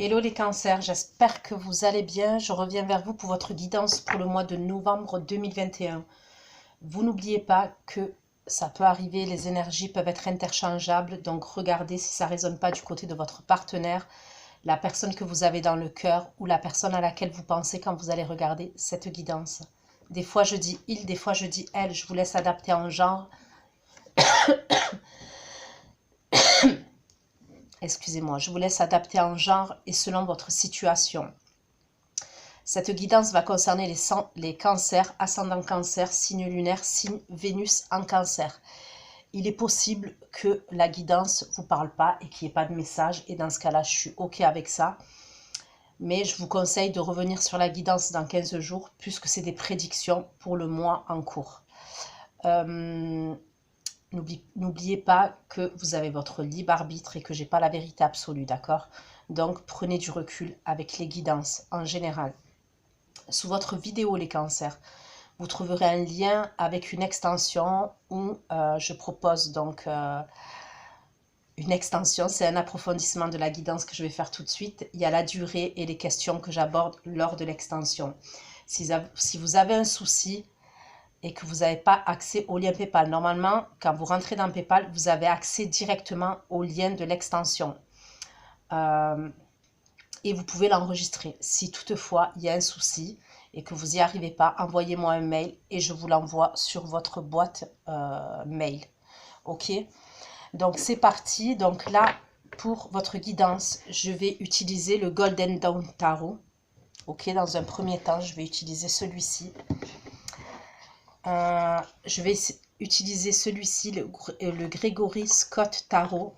Hello les cancers, j'espère que vous allez bien. Je reviens vers vous pour votre guidance pour le mois de novembre 2021. Vous n'oubliez pas que ça peut arriver, les énergies peuvent être interchangeables. Donc regardez si ça ne résonne pas du côté de votre partenaire, la personne que vous avez dans le cœur ou la personne à laquelle vous pensez quand vous allez regarder cette guidance. Des fois je dis il, des fois je dis elle. Je vous laisse adapter en genre. Excusez-moi, je vous laisse adapter en genre et selon votre situation. Cette guidance va concerner les cancers, ascendant cancer, signe lunaire, signe Vénus en cancer. Il est possible que la guidance ne vous parle pas et qu'il n'y ait pas de message. Et dans ce cas-là, je suis OK avec ça. Mais je vous conseille de revenir sur la guidance dans 15 jours puisque c'est des prédictions pour le mois en cours. N'oubliez pas que vous avez votre libre arbitre et que je n'ai pas la vérité absolue, d'accord? Donc, prenez du recul avec les guidances en général. Sous votre vidéo, les cancers, vous trouverez un lien avec une extension où je propose donc une extension. C'est un approfondissement de la guidance que je vais faire tout de suite. Il y a la durée et les questions que j'aborde lors de l'extension. Si vous avez un souci et que vous n'avez pas accès au lien PayPal. Normalement, quand vous rentrez dans PayPal, vous avez accès directement au lien de l'extension. Et vous pouvez l'enregistrer. Si toutefois, il y a un souci et que vous n'y arrivez pas, envoyez-moi un mail et je vous l'envoie sur votre boîte mail. OK? Donc, c'est parti. Donc là, pour votre guidance, je vais utiliser le Golden Dawn Tarot. OK? Dans un premier temps, je vais utiliser celui-ci. Je vais utiliser celui-ci, le Gregory Scott Tarot.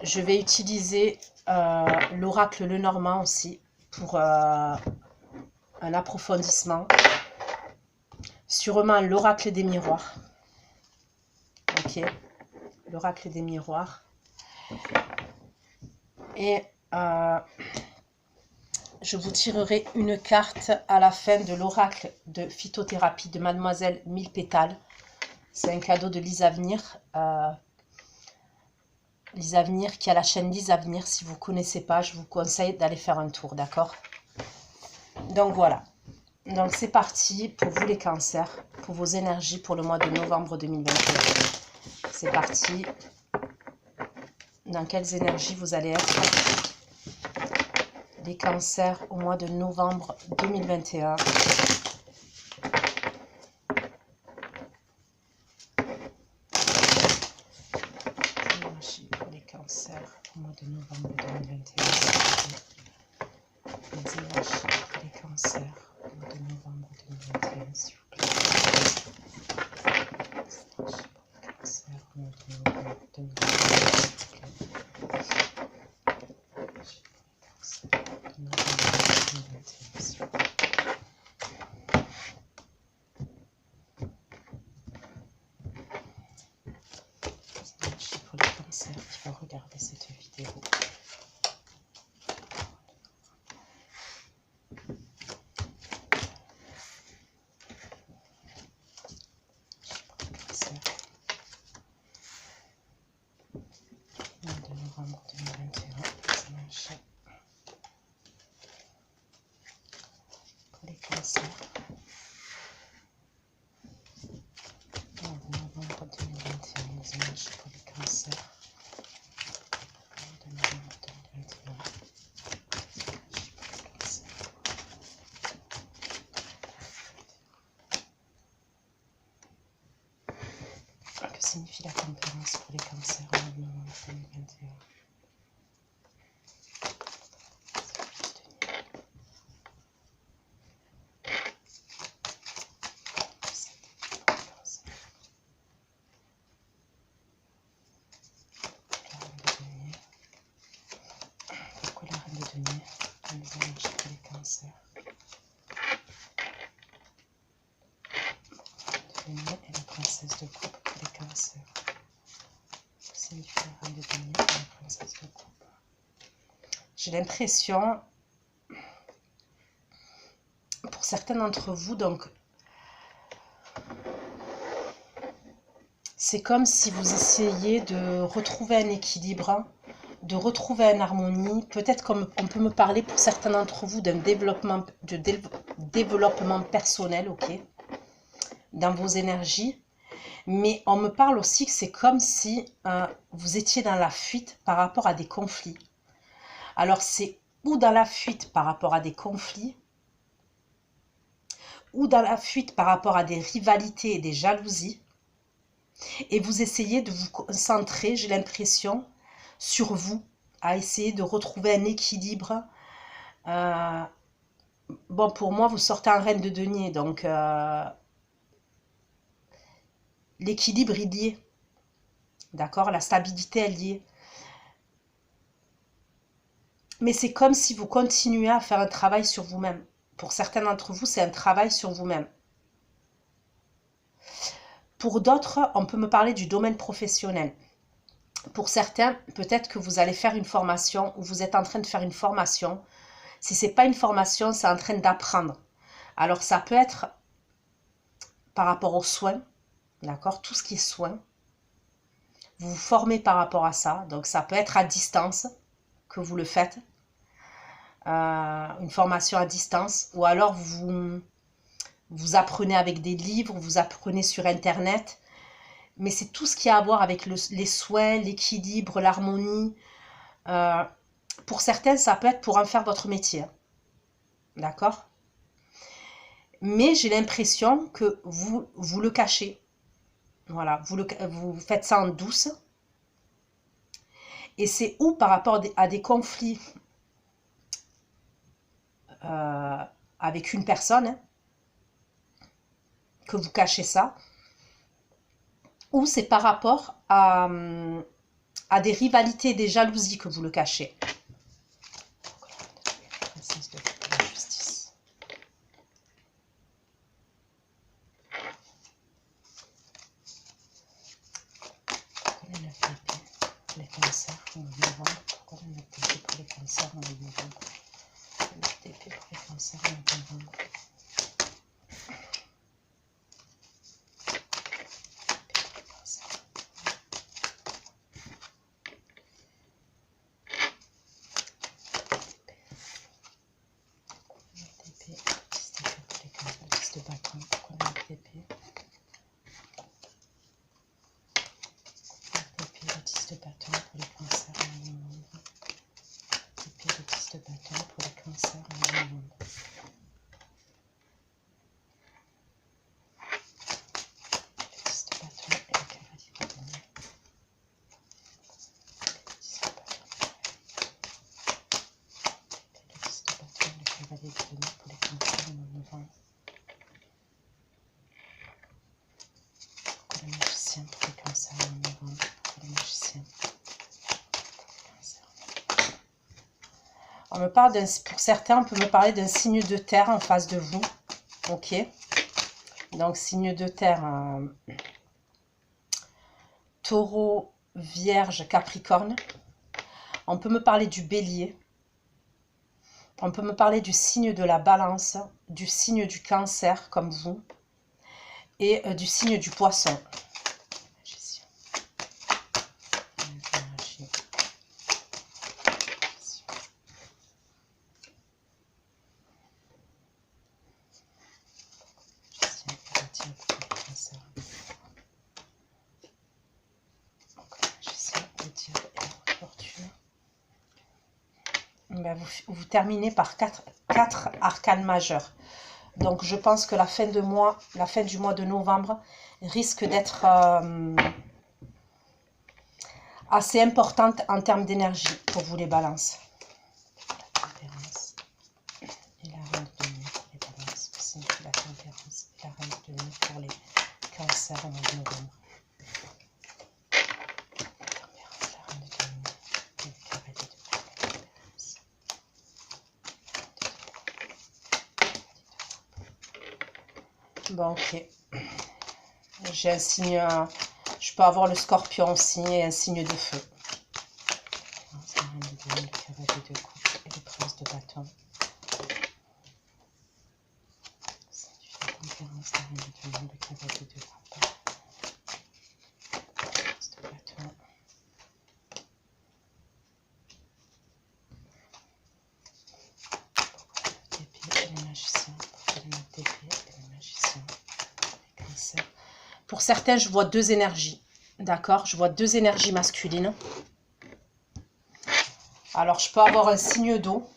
Je vais utiliser l'oracle Lenormand aussi pour un approfondissement. Sûrement l'oracle des miroirs. Ok, l'oracle des miroirs. Et je vous tirerai une carte à la fin de l'oracle de phytothérapie de Mademoiselle Mille Pétales. C'est un cadeau de Lise Avenir. Lise Avenir qui a la chaîne Lise Avenir. Si vous ne connaissez pas, je vous conseille d'aller faire un tour, d'accord? Donc voilà. Donc c'est parti pour vous les cancers, pour vos énergies pour le mois de novembre 2021. C'est parti. Dans quelles énergies vous allez être? Les cancers au mois de novembre 2021. Pour les cancers au mois de novembre 2021. Les énergies pour les cancers au mois de novembre 2021, s'il vous plaît. Les énergies pour les cancers au mois de novembre 2021. Pour les cancers qui vont regarder cette vidéo. Mois de novembre 2021, pour les cancers. Mois de novembre 2021, les énergies pour les cancers. Mois de novembre 2021. Que signifie la tempérance pour les cancers au mois de novembre 2021? Pourquoi la reine de denier dans les énergies pour les cancers? Et la princesse de coupe pour les cancers. Que signifie la reine de denier et la princesse de coupe? J'ai l'impression, pour certains d'entre vous, donc, c'est comme si vous essayiez de retrouver un équilibre de retrouver une harmonie. Peut-être qu'on peut me parler pour certains d'entre vous d'un développement, développement personnel, ok, dans vos énergies. Mais on me parle aussi que c'est comme si vous étiez dans la fuite par rapport à des conflits. Alors c'est ou dans la fuite par rapport à des conflits, ou dans la fuite par rapport à des rivalités et des jalousies, et vous essayez de vous concentrer, j'ai l'impression, sur vous, à essayer de retrouver un équilibre. Bon, pour moi, vous sortez en reine de denier, donc l'équilibre il y est, d'accord, la stabilité elle y est. Mais c'est comme si vous continuez à faire un travail sur vous-même. Pour certains d'entre vous, c'est un travail sur vous-même. Pour d'autres, on peut me parler du domaine professionnel. Pour certains, peut-être que vous allez faire une formation ou vous êtes en train de faire une formation. Si ce n'est pas une formation, c'est en train d'apprendre. Alors, ça peut être par rapport aux soins, d'accord, tout ce qui est soins. Vous vous formez par rapport à ça. Donc, ça peut être à distance que vous le faites. Une formation à distance. Ou alors, vous apprenez avec des livres, vous apprenez sur Internet. Mais c'est tout ce qui a à voir avec les soins, l'équilibre, l'harmonie. Pour certains, ça peut être pour en faire votre métier. D'accord? Mais j'ai l'impression que vous le cachez. Voilà, vous faites ça en douce. Et c'est ou par rapport à des conflits avec une personne hein, que vous cachez ça, ou c'est par rapport à des rivalités, des jalousies que vous le cachez. Les cancers en novembre, pourquoi on a TP pour les cancers en novembre? Le TP pour les cancers en novembre. De bâton, pourquoi on a TP? TP, le 10 de bâton pour les cancers en novembre. TP, le 10 de bâton pour les cancers en novembre. Le 10 de bâton et le cavalier de denier. Le 10 de bâton. Le 10 de bâton et le cavalier de denier pour les cancers en novembre. Pourquoi le magicien pour les cancers en novembre? Pourquoi le magicien pour les cancers? On me parle pour certains, on peut me parler d'un signe de terre en face de vous. Ok. Donc, signe de terre, taureau, vierge, capricorne. On peut me parler du bélier. On peut me parler du signe de la balance, du signe du cancer, comme vous, et du signe du poisson. Ben, vous terminez par 4 arcanes majeures. Donc je pense que la fin du mois de novembre risque d'être assez importante en termes d'énergie pour vous les balances. La tempérance et la reine de denier pour les balances. Que signifie la tempérance et la reine de denier pour les cancers au mois de novembre. Bon, ok. J'ai un signe, je peux avoir le scorpion aussi et un signe de feu. La reine de denier, le cavalier de coupe et le prince de bâton. C'est la tempérance, la reine de denier, le cavalier de coupe. Le prince de bâton. Pour certains, je vois deux énergies. D'accord? Je vois deux énergies masculines. Alors, je peux avoir un signe d'eau.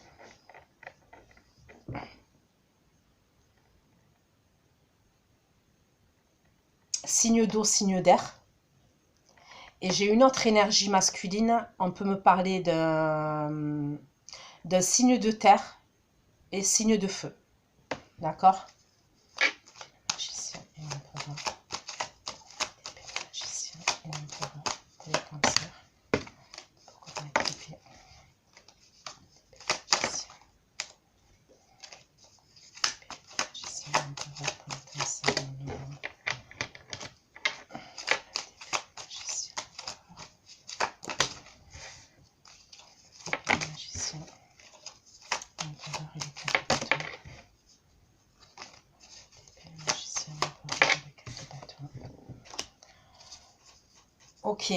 Signe d'eau, signe d'air. Et j'ai une autre énergie masculine. On peut me parler d'un signe de terre et signe de feu. D'accord? Magicien et empereur. Magicien et empereur. Pour les cancers. Pourquoi on est coupé? Magicien et empereur pour les cancers. Ok.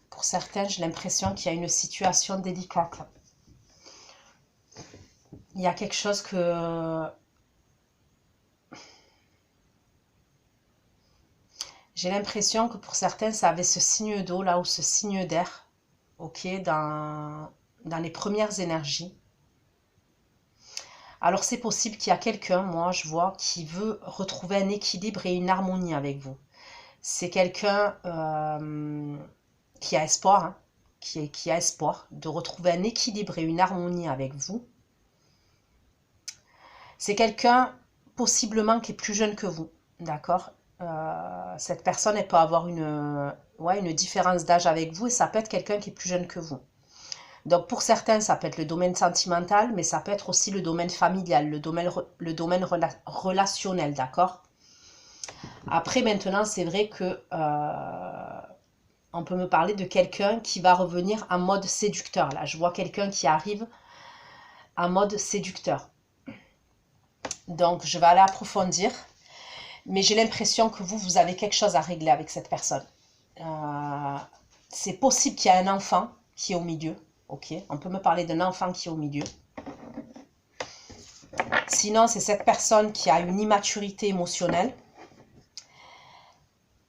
Pour certains, j'ai l'impression qu'il y a une situation délicate. Il y a quelque chose que... J'ai l'impression que pour certains, ça avait ce signe d'eau là ou ce signe d'air, ok, dans les premières énergies. Alors c'est possible qu'il y a quelqu'un, moi je vois, qui veut retrouver un équilibre et une harmonie avec vous. C'est quelqu'un qui a espoir, hein, qui a espoir de retrouver un équilibre et une harmonie avec vous. C'est quelqu'un possiblement qui est plus jeune que vous, d'accord? Cette personne, elle peut avoir une différence d'âge avec vous et ça peut être quelqu'un qui est plus jeune que vous. Donc pour certains, ça peut être le domaine sentimental, mais ça peut être aussi le domaine familial, le domaine relationnel, d'accord? Après, maintenant, c'est vrai que on peut me parler de quelqu'un qui va revenir en mode séducteur. Là, je vois quelqu'un qui arrive en mode séducteur. Donc, je vais aller approfondir. Mais j'ai l'impression que vous avez quelque chose à régler avec cette personne. C'est possible qu'il y ait un enfant qui est au milieu. Ok, on peut me parler d'un enfant qui est au milieu. Sinon, c'est cette personne qui a une immaturité émotionnelle.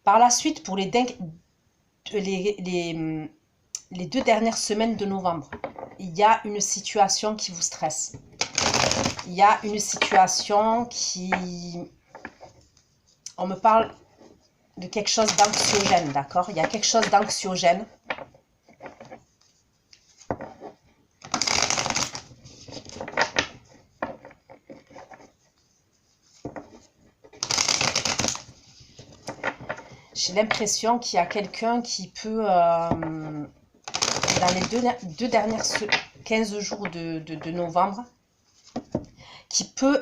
Par la suite, pour les 2 dernières semaines de novembre, il y a une situation qui vous stresse. Il y a une situation qui... On me parle de quelque chose d'anxiogène, d'accord? Il y a quelque chose d'anxiogène. J'ai l'impression qu'il y a quelqu'un qui peut, dans les deux dernières 15 jours de novembre, qui peut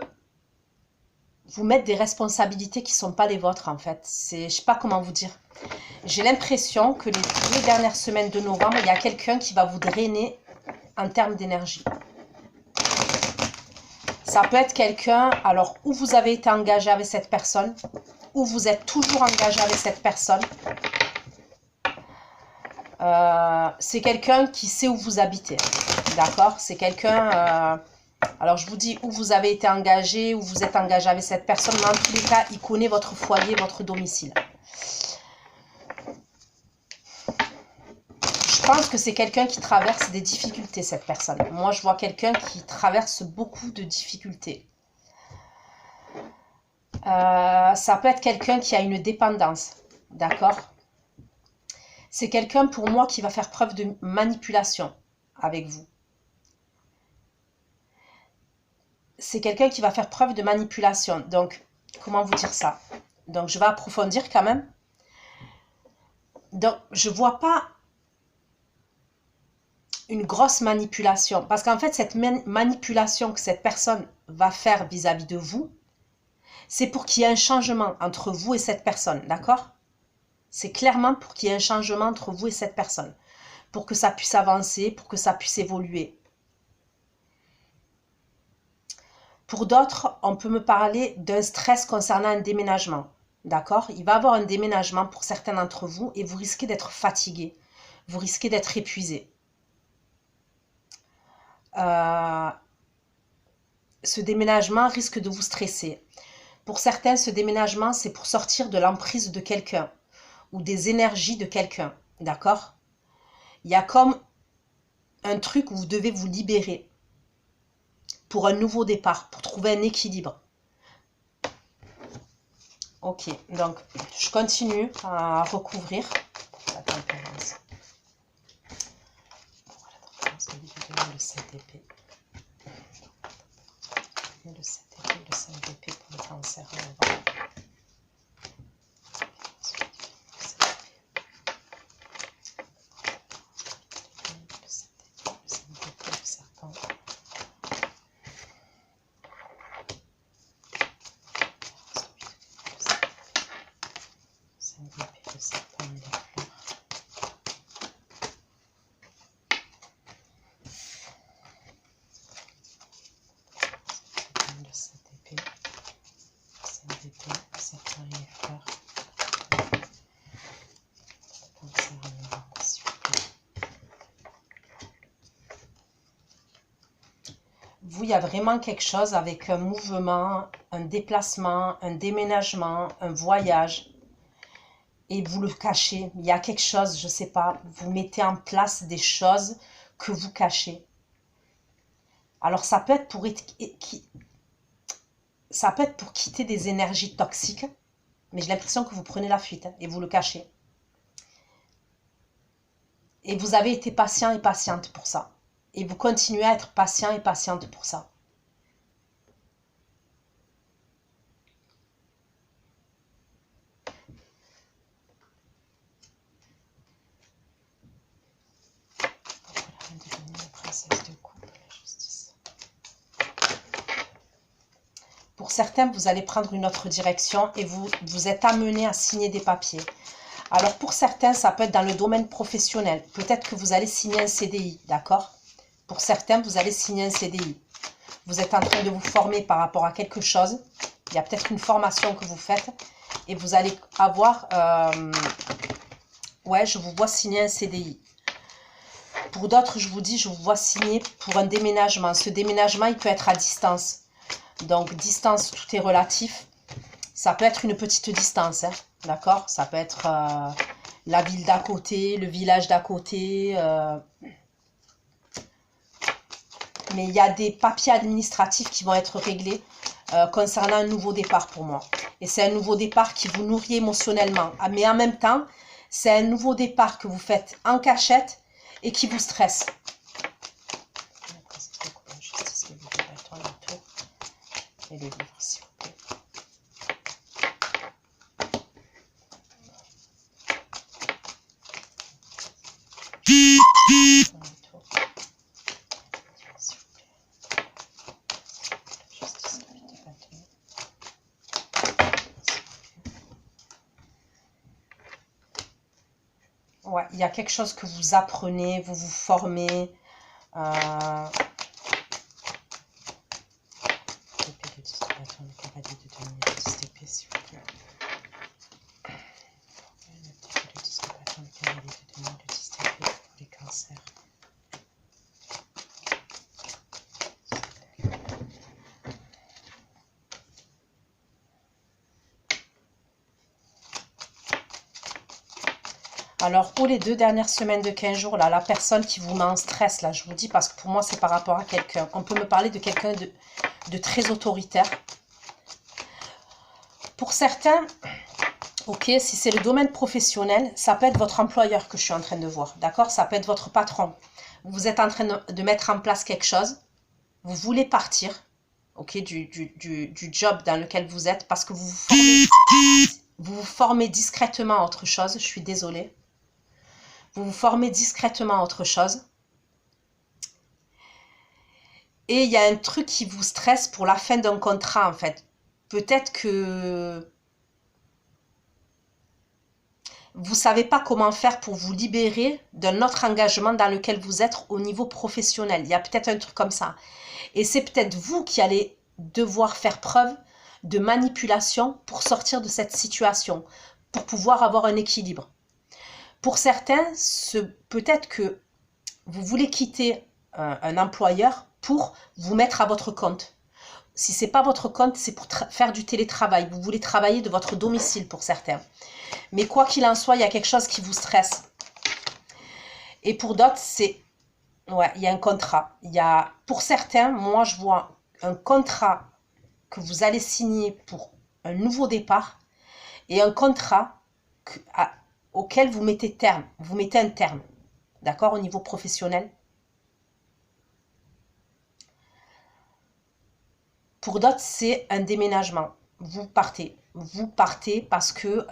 vous mettre des responsabilités qui ne sont pas les vôtres, en fait. Je ne sais pas comment vous dire. J'ai l'impression que les 2 dernières semaines de novembre, il y a quelqu'un qui va vous drainer en termes d'énergie. Ça peut être quelqu'un, alors, où vous avez été engagé avec cette personne, où vous êtes toujours engagé avec cette personne. C'est quelqu'un qui sait où vous habitez, d'accord? C'est quelqu'un... alors, je vous dis où vous avez été engagé, où vous êtes engagé avec cette personne, mais en tous les cas, il connaît votre foyer, votre domicile. Je pense que c'est quelqu'un qui traverse des difficultés, cette personne. Moi, je vois quelqu'un qui traverse beaucoup de difficultés. Ça peut être quelqu'un qui a une dépendance, d'accord? C'est quelqu'un, pour moi, qui va faire preuve de manipulation avec vous. C'est quelqu'un qui va faire preuve de manipulation. Donc, comment vous dire ça? Donc, je vais approfondir quand même. Donc, je ne vois pas une grosse manipulation. Parce qu'en fait, cette manipulation que cette personne va faire vis-à-vis de vous, c'est pour qu'il y ait un changement entre vous et cette personne, d'accord? C'est clairement pour qu'il y ait un changement entre vous et cette personne. Pour que ça puisse avancer, pour que ça puisse évoluer. Pour d'autres, on peut me parler d'un stress concernant un déménagement, d'accord? Il va y avoir un déménagement pour certains d'entre vous et vous risquez d'être fatigué. Vous risquez d'être épuisé. ce déménagement risque de vous stresser. Pour certains, ce déménagement, c'est pour sortir de l'emprise de quelqu'un ou des énergies de quelqu'un, d'accord? Il y a comme un truc où vous devez vous libérer pour un nouveau départ, pour trouver un équilibre. Ok, donc je continue à recouvrir. Le 7 d'épée. Le 7 d'épée, le 5 d'épée pour le cancer. Vous, il y a vraiment quelque chose avec un mouvement, un déplacement, un déménagement, un voyage. Et vous le cachez. Il y a quelque chose, je ne sais pas, vous mettez en place des choses que vous cachez. Alors, ça peut être pour quitter des énergies toxiques, mais j'ai l'impression que vous prenez la fuite et vous le cachez. Et vous avez été patient et patiente pour ça. Et vous continuez à être patient et patiente pour ça. Pour certains, vous allez prendre une autre direction et vous êtes amené à signer des papiers. Alors pour certains, ça peut être dans le domaine professionnel. Peut-être que vous allez signer un CDI, d'accord? Pour certains, vous allez signer un CDI. Vous êtes en train de vous former par rapport à quelque chose. Il y a peut-être une formation que vous faites et vous allez avoir... ouais, je vous vois signer un CDI. Pour d'autres, je vous dis, je vous vois signer pour un déménagement. Ce déménagement, il peut être à distance. Donc, distance, tout est relatif. Ça peut être une petite distance, hein, d'accord? Ça peut être la ville d'à côté, le village d'à côté. Mais il y a des papiers administratifs qui vont être réglés concernant un nouveau départ pour moi. Et c'est un nouveau départ qui vous nourrit émotionnellement. Mais en même temps, c'est un nouveau départ que vous faites en cachette et qui vous stresse. Et le livre, s'il vous plaît. Ouais, il y a quelque chose que vous apprenez, vous vous formez. Alors, pour les 2 dernières semaines de 15 jours, là, la personne qui vous met en stress, là, je vous dis, parce que pour moi, c'est par rapport à quelqu'un. On peut me parler de quelqu'un de très autoritaire. Pour certains, ok, si c'est le domaine professionnel, ça peut être votre employeur que je suis en train de voir, d'accord? Ça peut être votre patron. Vous êtes en train de mettre en place quelque chose. Vous voulez partir, ok, du job dans lequel vous êtes parce que vous formez discrètement à autre chose. Je suis désolée. Vous vous formez discrètement à autre chose. Et il y a un truc qui vous stresse pour la fin d'un contrat, en fait. Peut-être que vous ne savez pas comment faire pour vous libérer d'un autre engagement dans lequel vous êtes au niveau professionnel. Il y a peut-être un truc comme ça. Et c'est peut-être vous qui allez devoir faire preuve de manipulation pour sortir de cette situation, pour pouvoir avoir un équilibre. Pour certains, peut-être que vous voulez quitter un employeur pour vous mettre à votre compte. si ce n'est pas votre compte, c'est pour faire du télétravail. Vous voulez travailler de votre domicile pour certains. Mais quoi qu'il en soit, il y a quelque chose qui vous stresse. Et pour d'autres, c'est... Ouais, il y a un contrat. Pour certains, moi, je vois un contrat que vous allez signer pour un nouveau départ et un contrat auquel vous mettez terme. Vous mettez un terme. D'accord, au niveau professionnel. Pour d'autres, c'est un déménagement. Vous partez. Vous partez parce que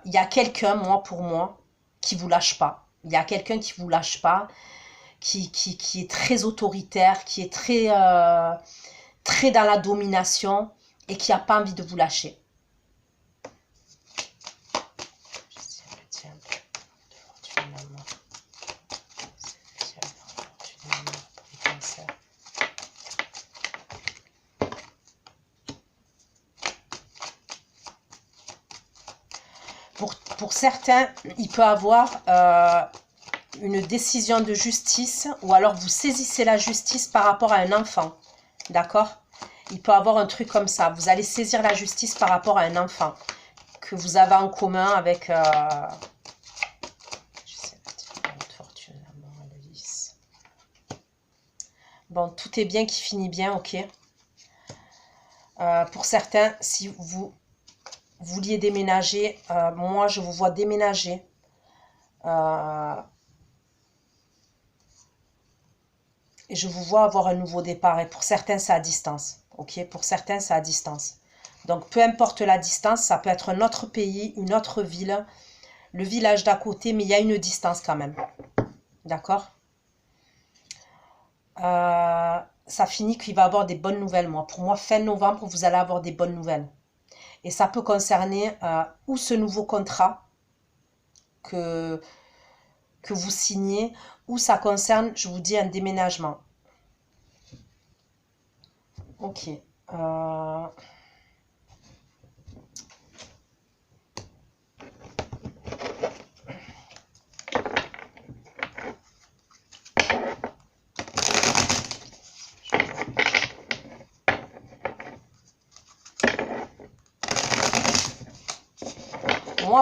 il y a quelqu'un, pour moi, qui vous lâche pas. Il y a quelqu'un qui vous lâche pas, qui est très autoritaire, qui est très dans la domination et qui n'a pas envie de vous lâcher. Pour certains, il peut avoir une décision de justice ou alors vous saisissez la justice par rapport à un enfant. D'accord? Il peut avoir un truc comme ça. Vous allez saisir la justice par rapport à un enfant que vous avez en commun avec... Bon, tout est bien qui finit bien, ok. Pour certains, si vous vouliez déménager, moi je vous vois déménager. Et je vous vois avoir un nouveau départ. Et pour certains, c'est à distance. Ok, pour certains, c'est à distance. Donc, peu importe la distance, ça peut être un autre pays, une autre ville, le village d'à côté, mais il y a une distance quand même. D'accord? Ça finit qu'il va avoir des bonnes nouvelles, moi. Pour moi, fin novembre, vous allez avoir des bonnes nouvelles. Et ça peut concerner ou ce nouveau contrat que vous signez, ou ça concerne, je vous dis, un déménagement. Ok.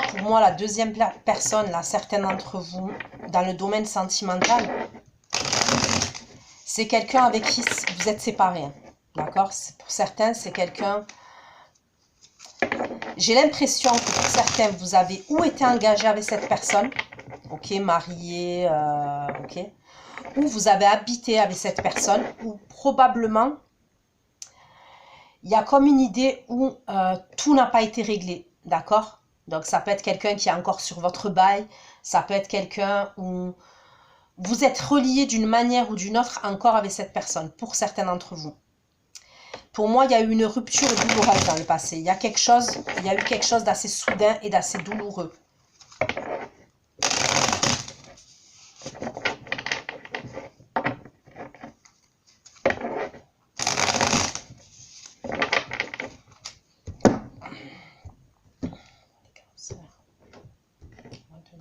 Pour moi, la deuxième personne, là, certains d'entre vous, dans le domaine sentimental, c'est quelqu'un avec qui vous êtes séparés. D'accord? Pour certains, c'est quelqu'un... J'ai l'impression que pour certains, vous avez ou été engagé avec cette personne, ok, marié, ok, ou vous avez habité avec cette personne, ou probablement, il y a comme une idée où tout n'a pas été réglé, d'accord? Donc, ça peut être quelqu'un qui est encore sur votre bail, ça peut être quelqu'un où vous êtes relié d'une manière ou d'une autre encore avec cette personne, pour certains d'entre vous. Pour moi, il y a eu une rupture douloureuse dans le passé. Il y a eu quelque chose d'assez soudain et d'assez douloureux.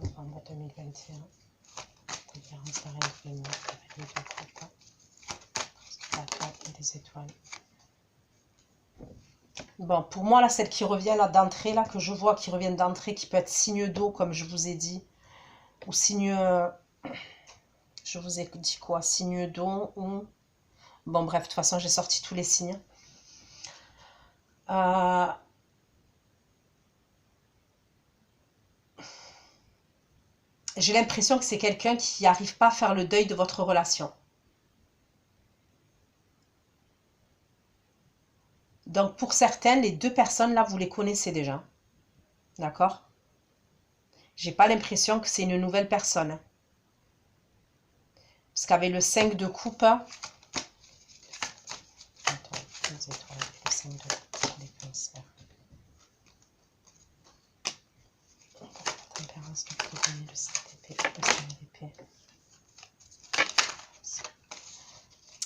Novembre 2021. Des étoiles. Bon, pour moi, là, celle qui revient là d'entrée, là, que je vois qui revient d'entrée, qui peut être signe d'eau, comme je vous ai dit, ou signe... je vous ai dit quoi? Signe d'eau ou... Bon, bref, de toute façon, j'ai sorti tous les signes. J'ai l'impression que c'est quelqu'un qui n'arrive pas à faire le deuil de votre relation. Donc, pour certaines, les deux personnes, là, vous les connaissez déjà. D'accord? J'ai pas l'impression que c'est une nouvelle personne. Parce qu'avec le 5 de coupe... Attends, les étoiles, le 5 de coupe, les cancers. Tempérance, le 7 d'épée, le 5 d'épée.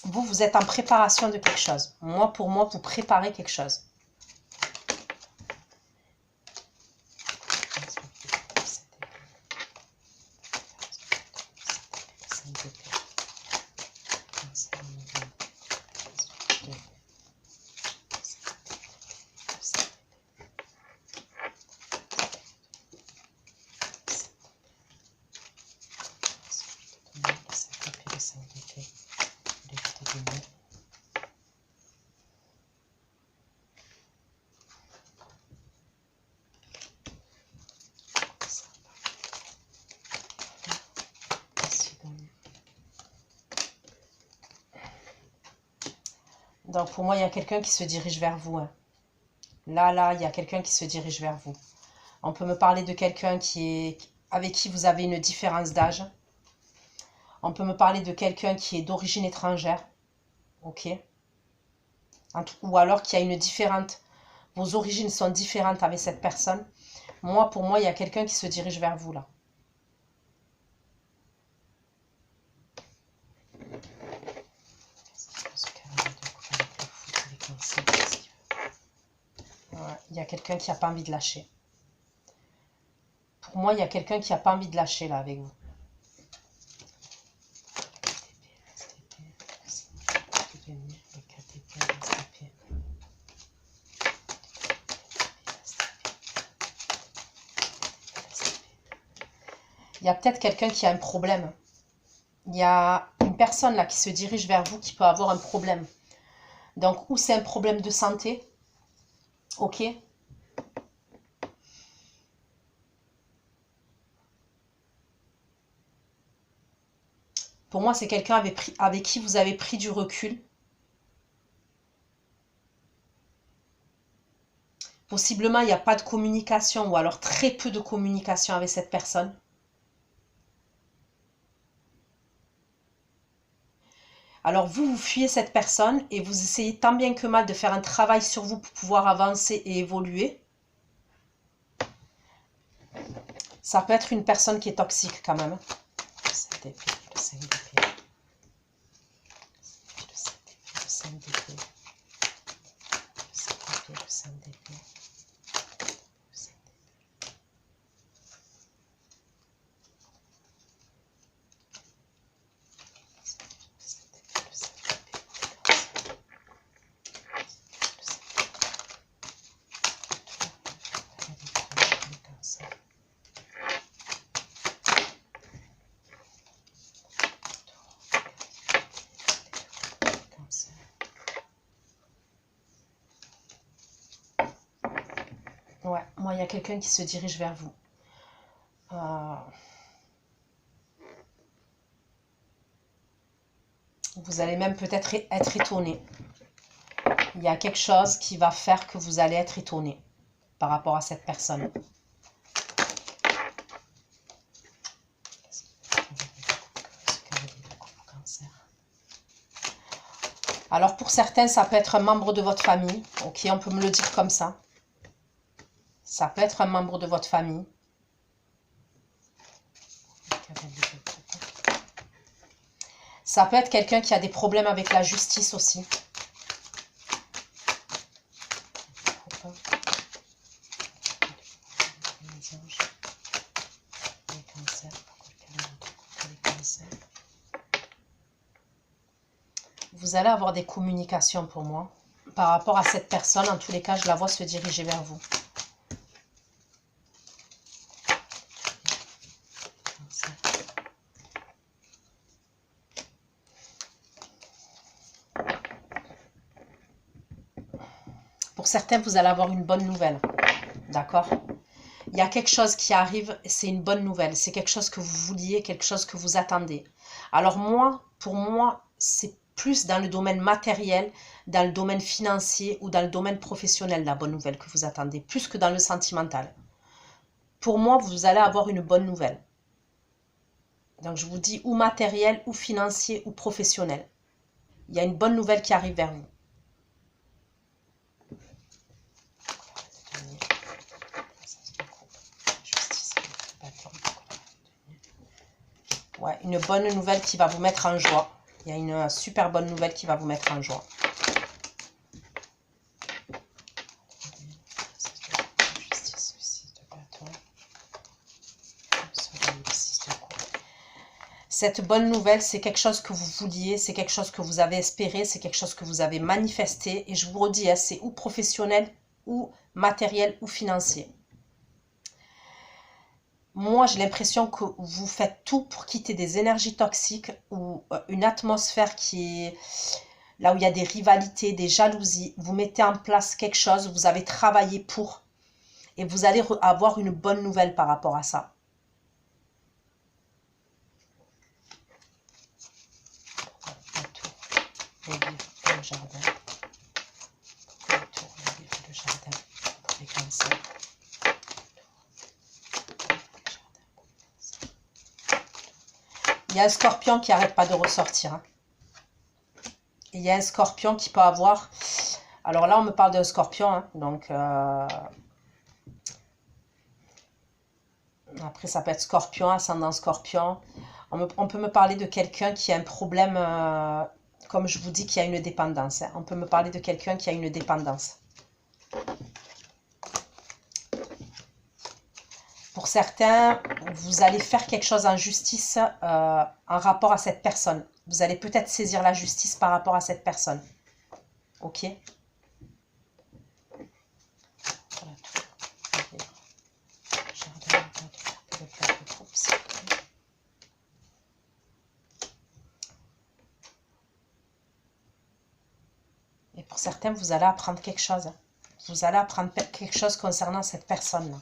Vous êtes en préparation de quelque chose. Moi, pour moi, vous préparez quelque chose. Donc pour moi, il y a quelqu'un qui se dirige vers vous. Hein. Là, il y a quelqu'un qui se dirige vers vous. On peut me parler de quelqu'un avec qui vous avez une différence d'âge. On peut me parler de quelqu'un qui est d'origine étrangère. Ok. Ou alors qui a une différente... Vos origines sont différentes avec cette personne. Pour moi, il y a quelqu'un qui se dirige vers vous là. Il y a quelqu'un qui n'a pas envie de lâcher. Pour moi, il y a quelqu'un qui n'a pas envie de lâcher là avec vous. Il y a peut-être quelqu'un qui a un problème. Il y a une personne là qui se dirige vers vous qui peut avoir un problème. Donc, ou c'est un problème de santé. Ok. Pour moi, c'est quelqu'un avec qui vous avez pris du recul. Possiblement, il n'y a pas de communication ou alors très peu de communication avec cette personne. Alors vous fuyez cette personne et vous essayez tant bien que mal de faire un travail sur vous pour pouvoir avancer et évoluer. Ça peut être une personne qui est toxique quand même. Ouais, moi, il y a quelqu'un qui se dirige vers vous. Vous allez même peut-être être étonné. Il y a quelque chose qui va faire que vous allez être étonné par rapport à cette personne. Alors pour certains, ça peut être un membre de votre famille. Ok, on peut me le dire comme ça. Ça peut être un membre de votre famille. Ça peut être quelqu'un qui a des problèmes avec la justice aussi. Vous allez avoir des communications pour moi. Par rapport à cette personne, en tous les cas, je la vois se diriger vers vous. Pour certains, vous allez avoir une bonne nouvelle. D'accord ? Il y a quelque chose qui arrive, c'est une bonne nouvelle. C'est quelque chose que vous vouliez, quelque chose que vous attendez. Alors pour moi, c'est plus dans le domaine matériel, dans le domaine financier ou dans le domaine professionnel, la bonne nouvelle que vous attendez, plus que dans le sentimental. Pour moi, vous allez avoir une bonne nouvelle. Donc, je vous dis ou matériel, ou financier, ou professionnel. Il y a une bonne nouvelle qui arrive vers vous. Ouais, une bonne nouvelle qui va vous mettre en joie. Il y a une super bonne nouvelle qui va vous mettre en joie. Cette bonne nouvelle, c'est quelque chose que vous vouliez, c'est quelque chose que vous avez espéré, c'est quelque chose que vous avez manifesté. Et je vous redis, hein, c'est ou professionnel, ou matériel, ou financier. moi, j'ai l'impression que vous faites tout pour quitter des énergies toxiques ou une atmosphère qui est là où il y a des rivalités, des jalousies. Vous mettez en place quelque chose, vous avez travaillé pour, et vous allez avoir une bonne nouvelle par rapport à ça. Le jardin. Le jardin. Les cancers. Il y a un scorpion qui n'arrête pas de ressortir. Hein. Il y a un scorpion qui peut avoir... Alors là, on me parle d'un scorpion. Hein, donc, après, ça peut être scorpion, ascendant scorpion. On peut me parler de quelqu'un qui a un problème... comme je vous dis, qui a une dépendance. Hein. On peut me parler de quelqu'un qui a une dépendance. Pour certains, vous allez faire quelque chose en justice en rapport à cette personne. Vous allez peut-être saisir la justice par rapport à cette personne. Ok? Et pour certains, vous allez apprendre quelque chose. Vous allez apprendre quelque chose concernant cette personne-là.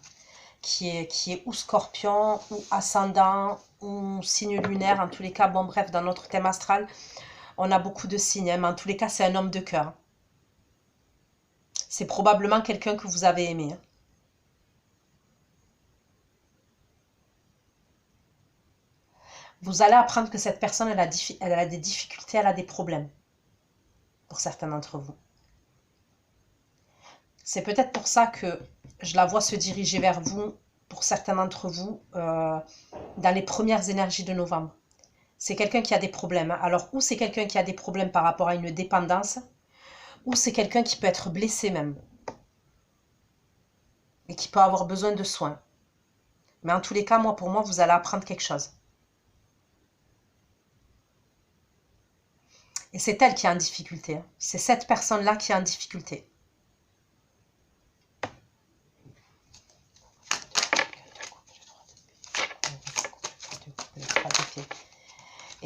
Qui est ou scorpion, ou ascendant, ou signe lunaire. En tous les cas, bon bref, dans notre thème astral, on a beaucoup de signes. Hein, mais en tous les cas, c'est un homme de cœur. C'est probablement quelqu'un que vous avez aimé. Hein. Vous allez apprendre que cette personne, elle a des difficultés, elle a des problèmes. Pour certains d'entre vous. C'est peut-être pour ça que je la vois se diriger vers vous, pour certains d'entre vous, dans les premières énergies de novembre. C'est quelqu'un qui a des problèmes. Hein. Alors, ou c'est quelqu'un qui a des problèmes par rapport à une dépendance, ou c'est quelqu'un qui peut être blessé même. Et qui peut avoir besoin de soins. Mais en tous les cas, pour moi, vous allez apprendre quelque chose. Et c'est elle qui est en difficulté. Hein. C'est cette personne-là qui est en difficulté.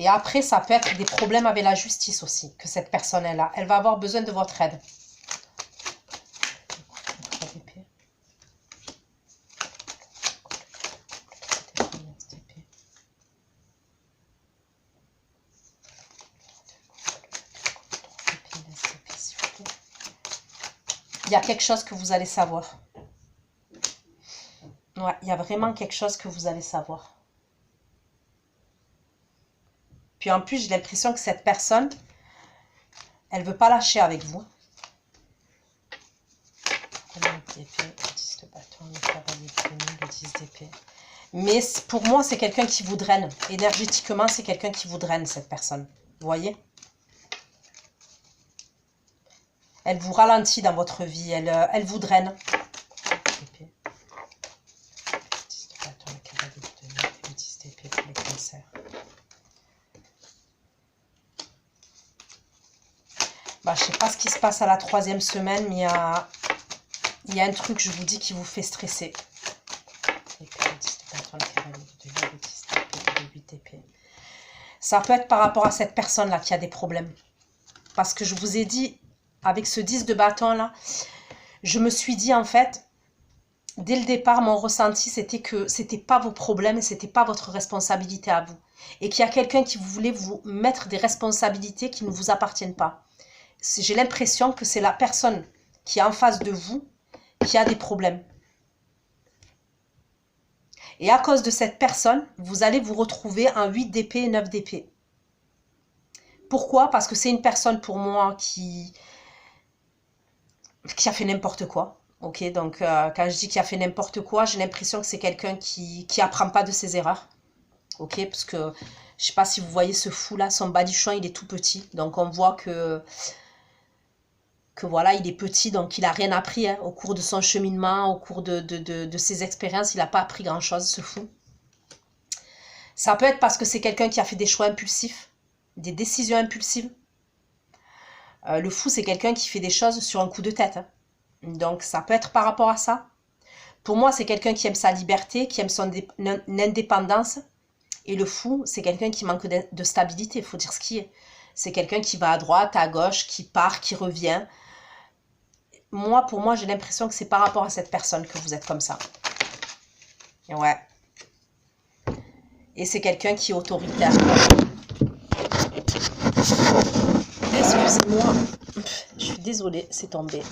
Et après, ça peut être des problèmes avec la justice aussi, que cette personne-là. Elle va avoir besoin de votre aide. Il y a quelque chose que vous allez savoir. Ouais, il y a vraiment quelque chose que vous allez savoir. Puis en plus, j'ai l'impression que cette personne, elle ne veut pas lâcher avec vous. Mais pour moi, c'est quelqu'un qui vous draine. Énergétiquement, c'est quelqu'un qui vous draine, cette personne. Vous voyez? Elle vous ralentit dans votre vie. Elle vous draine. Bah, je ne sais pas ce qui se passe à la 3e semaine, mais il y a un truc, je vous dis, qui vous fait stresser. Ça peut être par rapport à cette personne-là qui a des problèmes. Parce que je vous ai dit, avec ce 10 de bâton-là, je me suis dit, en fait, dès le départ, mon ressenti, c'était que ce n'était pas vos problèmes et ce n'était pas votre responsabilité à vous. Et qu'il y a quelqu'un qui voulait vous mettre des responsabilités qui ne vous appartiennent pas. J'ai l'impression que c'est la personne qui est en face de vous qui a des problèmes. Et à cause de cette personne, vous allez vous retrouver en 8 d'épée et 9 d'épée. Pourquoi? Parce que c'est une personne pour moi qui a fait n'importe quoi. Ok, donc quand je dis qu'il a fait n'importe quoi, j'ai l'impression que c'est quelqu'un qui apprend pas de ses erreurs. Ok, parce que je sais pas si vous voyez ce fou là, son badichon il est tout petit. Donc on voit que voilà, il est petit, donc il n'a rien appris hein, au cours de son cheminement, au cours de ses expériences, il n'a pas appris grand-chose, ce fou. Ça peut être parce que c'est quelqu'un qui a fait des choix impulsifs, des décisions impulsives. Le fou, c'est quelqu'un qui fait des choses sur un coup de tête. Hein. Donc, ça peut être par rapport à ça. Pour moi, c'est quelqu'un qui aime sa liberté, qui aime son indépendance. Et le fou, c'est quelqu'un qui manque de stabilité, il faut dire ce qui est. C'est quelqu'un qui va à droite, à gauche, qui part, qui revient. Moi, pour moi, j'ai l'impression que c'est par rapport à cette personne que vous êtes comme ça. Et ouais. Et c'est quelqu'un qui est autoritaire. Excusez-moi. Je suis désolée, c'est tombé.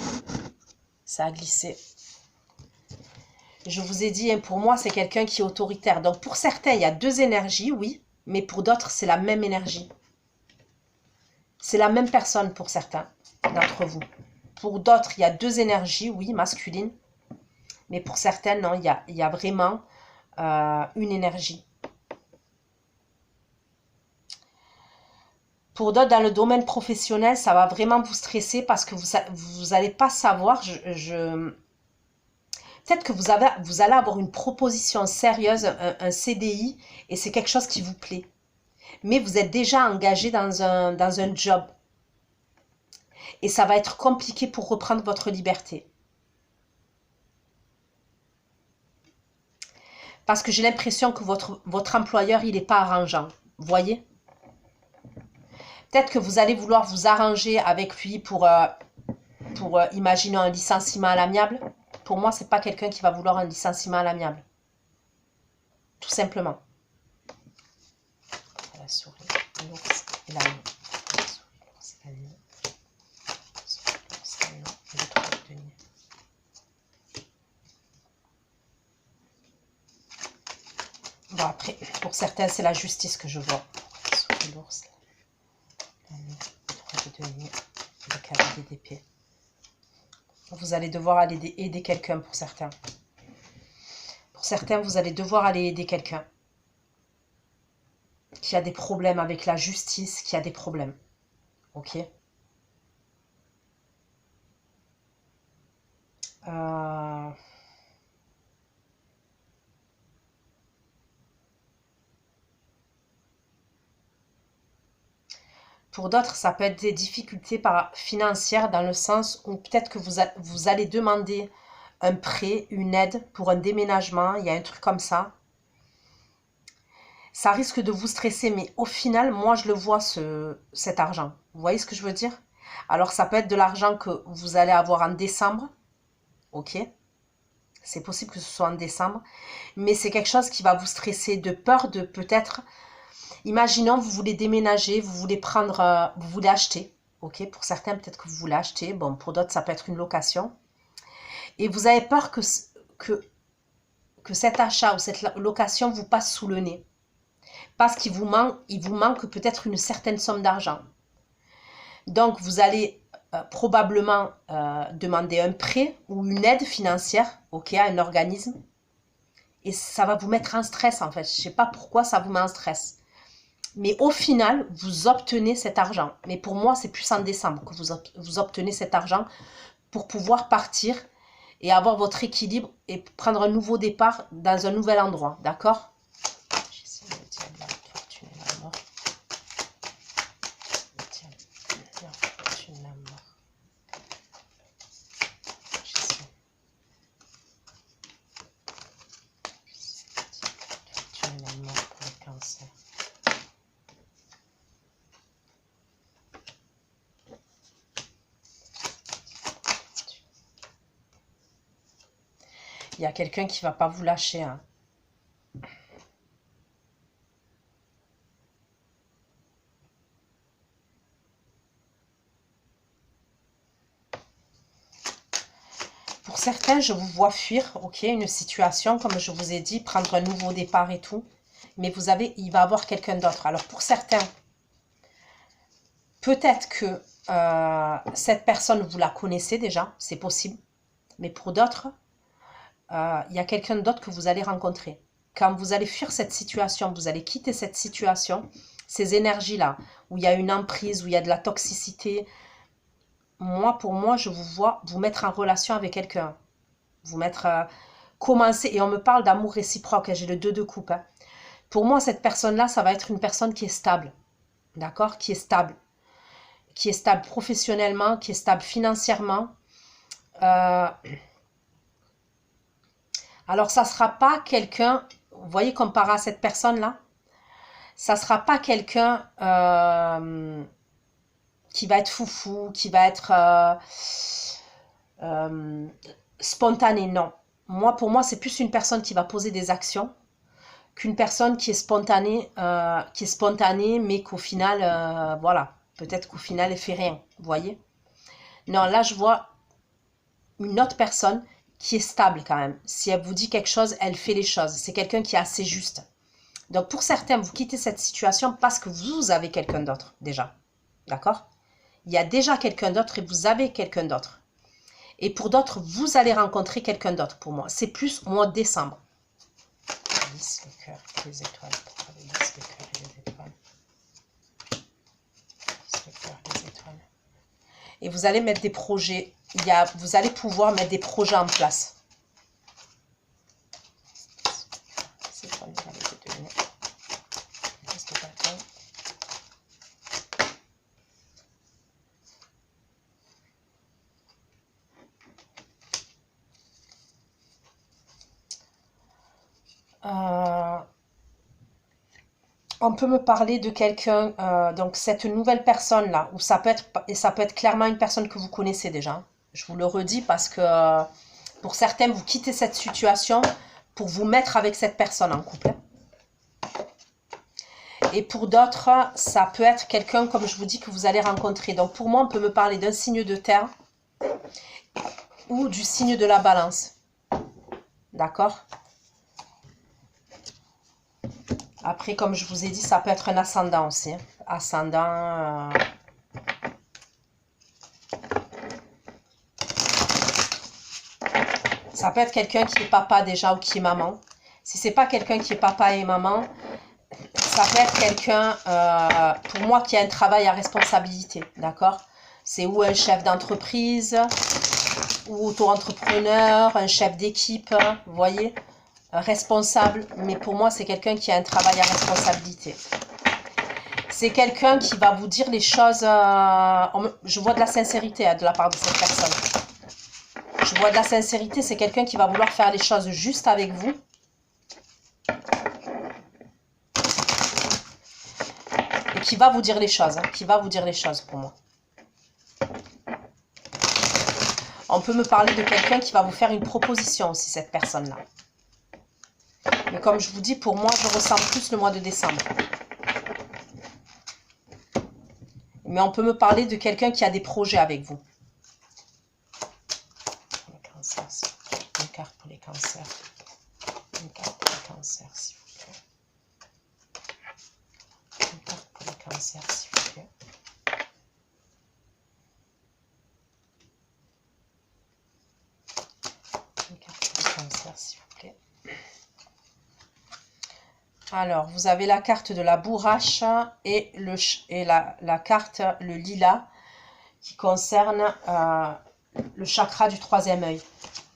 Ça a glissé. Je vous ai dit, pour moi, c'est quelqu'un qui est autoritaire. Donc, pour certains, il y a deux énergies, oui. Mais pour d'autres, c'est la même énergie. C'est la même personne pour certains d'entre vous. Pour d'autres, il y a deux énergies, oui, masculines. Mais pour certaines, non, il y a vraiment une énergie. Pour d'autres, dans le domaine professionnel, ça va vraiment vous stresser parce que vous n'allez pas savoir. Peut-être que vous allez avoir une proposition sérieuse, un CDI, et c'est quelque chose qui vous plaît. Mais vous êtes déjà engagé dans un job. Et ça va être compliqué pour reprendre votre liberté. Parce que j'ai l'impression que votre employeur, il n'est pas arrangeant. Vous voyez? Peut-être que vous allez vouloir vous arranger avec lui pour imaginer un licenciement à l'amiable. Pour moi, ce n'est pas quelqu'un qui va vouloir un licenciement à l'amiable. Tout simplement. La souris, l'ours et l'agneau. La souris, l'ours et l'agneau. Et le truc de nid. Bon, après, pour certains, c'est la justice que je vois. La souris, l'ours, l'agneau, le truc de nid, le cavalier d'épée. Vous allez devoir aller aider quelqu'un pour certains. Pour certains, vous allez devoir aller aider quelqu'un qui a des problèmes avec la justice, qui a des problèmes. Ok? Pour d'autres, ça peut être des difficultés financières dans le sens où peut-être que vous allez demander un prêt, une aide pour un déménagement, il y a un truc comme ça. Ça risque de vous stresser, mais au final, moi, je le vois, cet argent. Vous voyez ce que je veux dire? Alors, ça peut être de l'argent que vous allez avoir en décembre, ok? C'est possible que ce soit en décembre, mais c'est quelque chose qui va vous stresser de peur de peut-être... Imaginons, vous voulez déménager, vous voulez vous voulez acheter, ok? Pour certains, peut-être que vous voulez acheter, bon, pour d'autres, ça peut être une location. Et vous avez peur que cet achat ou cette location vous passe sous le nez. Parce qu'il vous manque peut-être une certaine somme d'argent. Donc, vous allez probablement demander un prêt ou une aide financière, ok, à un organisme. Et ça va vous mettre en stress, en fait. Je ne sais pas pourquoi ça vous met en stress. Mais au final, vous obtenez cet argent. Mais pour moi, c'est plus en décembre que vous obtenez cet argent pour pouvoir partir et avoir votre équilibre et prendre un nouveau départ dans un nouvel endroit. D'accord? J'essaie de dire la fortune et la mort. La fortune et la mort. J'essaie de dire la fortune et la mort pour le cancer. Il y a quelqu'un qui ne va pas vous lâcher. Hein. Pour certains, je vous vois fuir, ok, une situation, comme je vous ai dit, prendre un nouveau départ et tout. Mais il va y avoir quelqu'un d'autre. Alors pour certains, peut-être que cette personne, vous la connaissez déjà, c'est possible. Mais pour d'autres, il y a quelqu'un d'autre que vous allez rencontrer. Quand vous allez fuir cette situation, vous allez quitter cette situation, ces énergies-là, où il y a une emprise, où il y a de la toxicité, pour moi, je vous vois vous mettre en relation avec quelqu'un. Vous mettre... commencer, et on me parle d'amour réciproque, j'ai le 2 de coupe. Hein. Pour moi, cette personne-là, ça va être une personne qui est stable. D'accord? Qui est stable. Qui est stable professionnellement, qui est stable financièrement. Alors, ça ne sera pas quelqu'un, vous voyez, comparé à cette personne-là, ça ne sera pas quelqu'un qui va être foufou, qui va être spontané, non. Moi, pour moi, c'est plus une personne qui va poser des actions qu'une personne qui est spontanée, mais qu'au final, voilà, peut-être qu'au final, elle fait rien, vous voyez. Non, là, je vois une autre personne qui est stable quand même. Si elle vous dit quelque chose, elle fait les choses. C'est quelqu'un qui est assez juste. Donc, pour certains, vous quittez cette situation parce que vous avez quelqu'un d'autre, déjà. D'accord? Il y a déjà quelqu'un d'autre et vous avez quelqu'un d'autre. Et pour d'autres, vous allez rencontrer quelqu'un d'autre pour moi. C'est plus au mois de décembre. Lisse le cœur, les étoiles. Lisse le cœur et les étoiles. Lisse le cœur, les étoiles. Et vous allez mettre des projets. Vous allez pouvoir mettre des projets en place. C'est quoi les allées de devenir? Qu'est-ce que t'as fait? On peut me parler de quelqu'un, donc cette nouvelle personne-là, ou ça peut être clairement une personne que vous connaissez déjà. Je vous le redis parce que pour certains, vous quittez cette situation pour vous mettre avec cette personne en couple. Et pour d'autres, ça peut être quelqu'un, comme je vous dis, que vous allez rencontrer. Donc pour moi, on peut me parler d'un signe de terre ou du signe de la balance. D'accord ? Après, comme je vous ai dit, ça peut être un ascendant aussi. Ascendant. Ça peut être quelqu'un qui est papa déjà ou qui est maman. Si c'est pas quelqu'un qui est papa et maman, ça peut être quelqu'un, pour moi, qui a un travail à responsabilité. D'accord? C'est ou un chef d'entreprise, ou auto-entrepreneur, un chef d'équipe, vous voyez? Responsable, mais pour moi, c'est quelqu'un qui a un travail à responsabilité. C'est quelqu'un qui va vous dire les choses... je vois de la sincérité de la part de cette personne. Je vois de la sincérité, c'est quelqu'un qui va vouloir faire les choses juste avec vous. Et qui va vous dire les choses, qui va vous dire les choses pour moi. On peut me parler de quelqu'un qui va vous faire une proposition aussi, cette personne-là. Mais comme je vous dis, pour moi, je ressens plus le mois de décembre. Mais on peut me parler de quelqu'un qui a des projets avec vous. Les cancers, s'il vous plaît. Une carte pour les cancers. Une carte pour les cancers, s'il vous plaît. Une carte pour les cancers, s'il vous plaît. Une carte pour les cancers, s'il vous plaît. Alors, vous avez la carte de la bourrache et la carte, le lilas, qui concerne le chakra du troisième œil.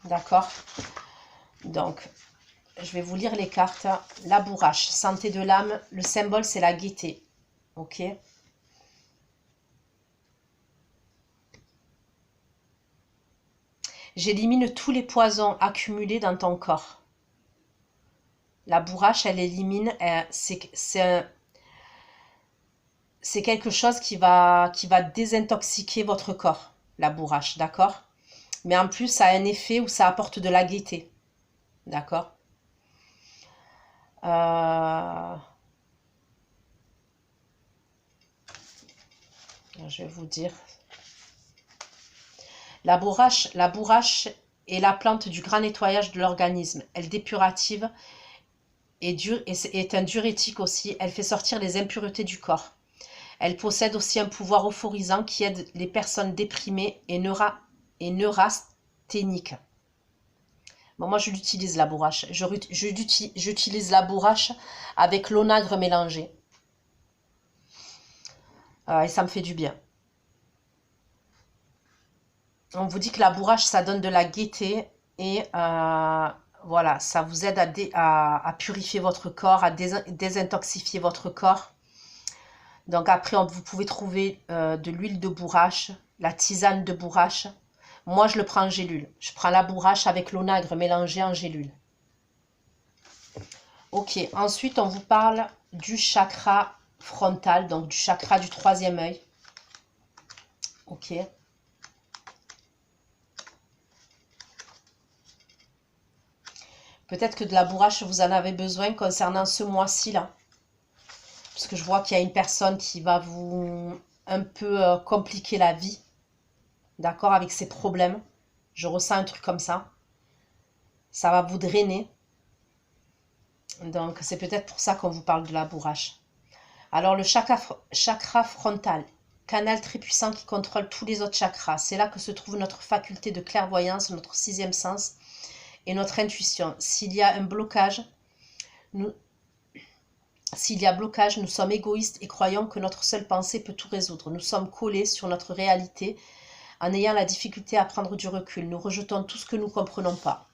D'accord? Donc, je vais vous lire les cartes. La bourrache, santé de l'âme, le symbole, c'est la gaieté. Ok? J'élimine tous les poisons accumulés dans ton corps. La bourrache, elle élimine, c'est quelque chose qui va désintoxiquer votre corps, la bourrache, d'accord? Mais en plus, ça a un effet où ça apporte de la gaieté, d'accord? Je vais vous dire. La bourrache est la plante du grand nettoyage de l'organisme. Elle dépurative est un diurétique aussi. Elle fait sortir les impuretés du corps. Elle possède aussi un pouvoir euphorisant qui aide les personnes déprimées et neurasthéniques. Bon, moi, je l'utilise, la bourrache. J'utilise la bourrache avec l'onagre mélangé. Et ça me fait du bien. On vous dit que la bourrache, ça donne de la gaieté et voilà, ça vous aide à purifier votre corps, à désintoxifier votre corps. Donc après, vous pouvez trouver de l'huile de bourrache, la tisane de bourrache. Moi, je le prends en gélule. Je prends la bourrache avec l'onagre mélangé en gélule. Ok, ensuite on vous parle du chakra frontal, donc du chakra du troisième œil. Ok. Peut-être que de la bourrache, vous en avez besoin concernant ce mois-ci là. Parce que je vois qu'il y a une personne qui va vous un peu compliquer la vie. D'accord, avec ses problèmes. Je ressens un truc comme ça. Ça va vous drainer. Donc c'est peut-être pour ça qu'on vous parle de la bourrache. Alors le chakra frontal, canal très puissant qui contrôle tous les autres chakras. C'est là que se trouve notre faculté de clairvoyance, notre sixième sens et notre intuition. S'il y a un blocage, nous sommes égoïstes et croyons que notre seule pensée peut tout résoudre. Nous sommes collés sur notre réalité en ayant la difficulté à prendre du recul. Nous rejetons tout ce que nous ne comprenons pas.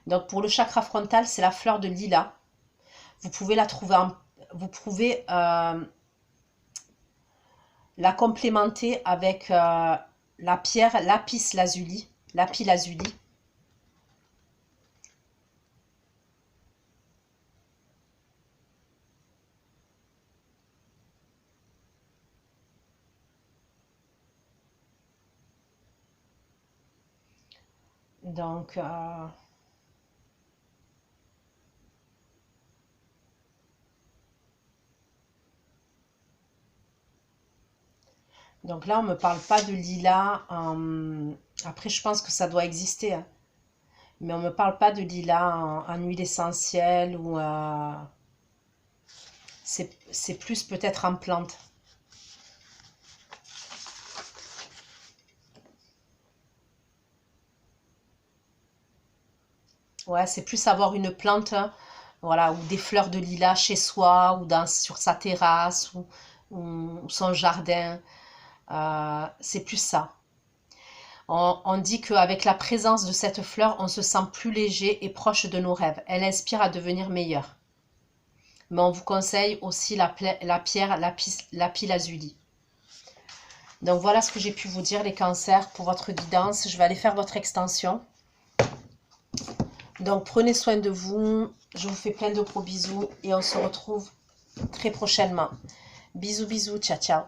Donc pour le chakra frontal, c'est la fleur de lilas. Vous pouvez la trouver vous pouvez la complémenter avec la pierre lapis lazuli. Donc là, on ne me parle pas de lilas. Après, je pense que ça doit exister. Hein. Mais on ne me parle pas de lilas en huile essentielle ou... c'est plus peut-être en plante. Ouais, c'est plus avoir une plante, hein, voilà, ou des fleurs de lilas chez soi, ou sur sa terrasse, ou son jardin. C'est plus ça. On dit qu'avec la présence de cette fleur, on se sent plus léger et proche de nos rêves. Elle inspire à devenir meilleur. Mais on vous conseille aussi la pierre lapis lazuli. Donc voilà ce que j'ai pu vous dire, les cancers, pour votre guidance. Je vais aller faire votre extension. Donc prenez soin de vous. Je vous fais plein de gros bisous et on se retrouve très prochainement. Bisous, bisous, ciao, ciao.